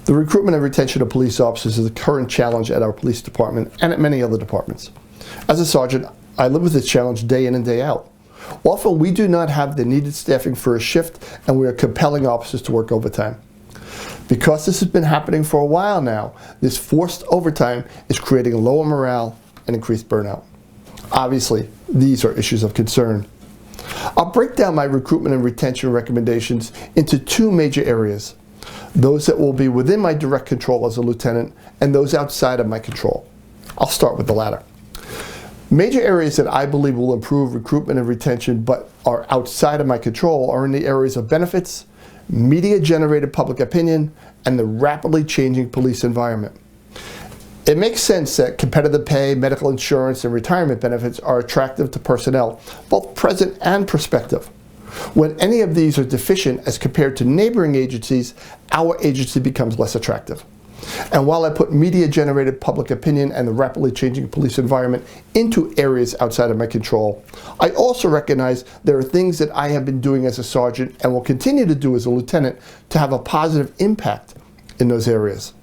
The recruitment and retention of police officers is a current challenge at our police department and at many other departments. As a sergeant, I live with this challenge day in and day out. Often we do not have the needed staffing for a shift, and we are compelling officers to work overtime. Because this has been happening for a while now, this forced overtime is creating lower morale and increased burnout. Obviously, these are issues of concern. I'll break down my recruitment and retention recommendations into two major areas: those that will be within my direct control as a lieutenant and those outside of my control. I'll start with the latter. Major areas that I believe will improve recruitment and retention but are outside of my control are in the areas of benefits, media-generated public opinion, and the rapidly changing police environment. It makes sense that competitive pay, medical insurance, and retirement benefits are attractive to personnel, both present and prospective. When any of these are deficient as compared to neighboring agencies, our agency becomes less attractive. And while I put media-generated public opinion and the rapidly changing police environment into areas outside of my control, I also recognize there are things that I have been doing as a sergeant and will continue to do as a lieutenant to have a positive impact in those areas.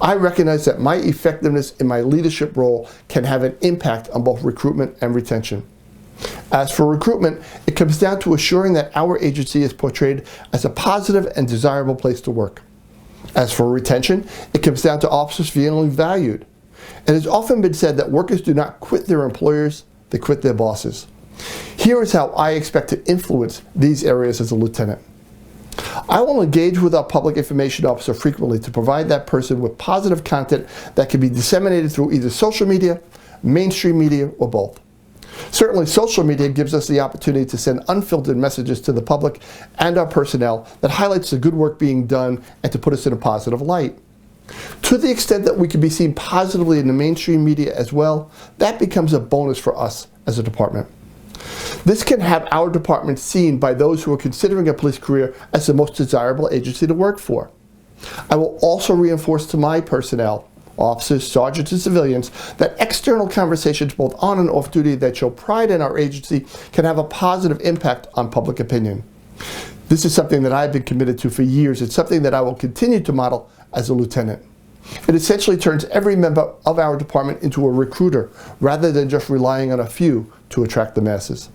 I recognize that my effectiveness in my leadership role can have an impact on both recruitment and retention. As for recruitment, it comes down to assuring that our agency is portrayed as a positive and desirable place to work. As for retention, it comes down to officers feeling valued. It has often been said that workers do not quit their employers, they quit their bosses. Here is how I expect to influence these areas as a lieutenant. I will engage with our public information officer frequently to provide that person with positive content that can be disseminated through either social media, mainstream media, or both. Certainly, social media gives us the opportunity to send unfiltered messages to the public and our personnel that highlights the good work being done and to put us in a positive light. To the extent that we can be seen positively in the mainstream media as well, that becomes a bonus for us as a department. This can have our department seen by those who are considering a police career as the most desirable agency to work for. I will also reinforce to my personnel, officers, sergeants, and civilians, that external conversations both on and off duty that show pride in our agency can have a positive impact on public opinion. This is something that I've been committed to for years. It's something that I will continue to model as a lieutenant. It essentially turns every member of our department into a recruiter rather than just relying on a few to attract the masses.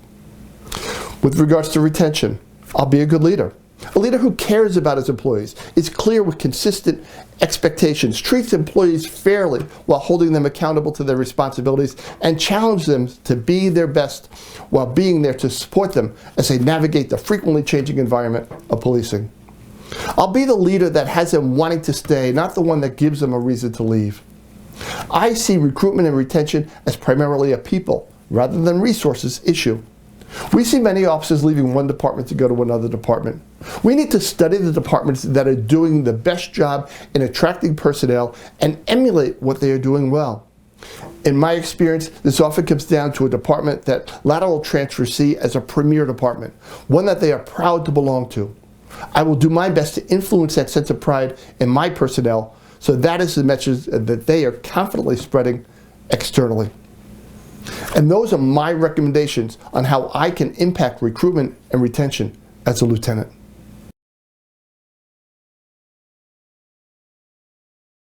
With regards to retention, I'll be a good leader. A leader who cares about his employees, is clear with consistent expectations, treats employees fairly while holding them accountable to their responsibilities, and challenges them to be their best while being there to support them as they navigate the frequently changing environment of policing. I'll be the leader that has them wanting to stay, not the one that gives them a reason to leave. I see recruitment and retention as primarily a people rather than resources issue. We see many officers leaving one department to go to another department. We need to study the departments that are doing the best job in attracting personnel and emulate what they are doing well. In my experience, this often comes down to a department that lateral transfers see as a premier department, one that they are proud to belong to. I will do my best to influence that sense of pride in my personnel, so that is the message that they are confidently spreading externally. And those are my recommendations on how I can impact recruitment and retention as a lieutenant.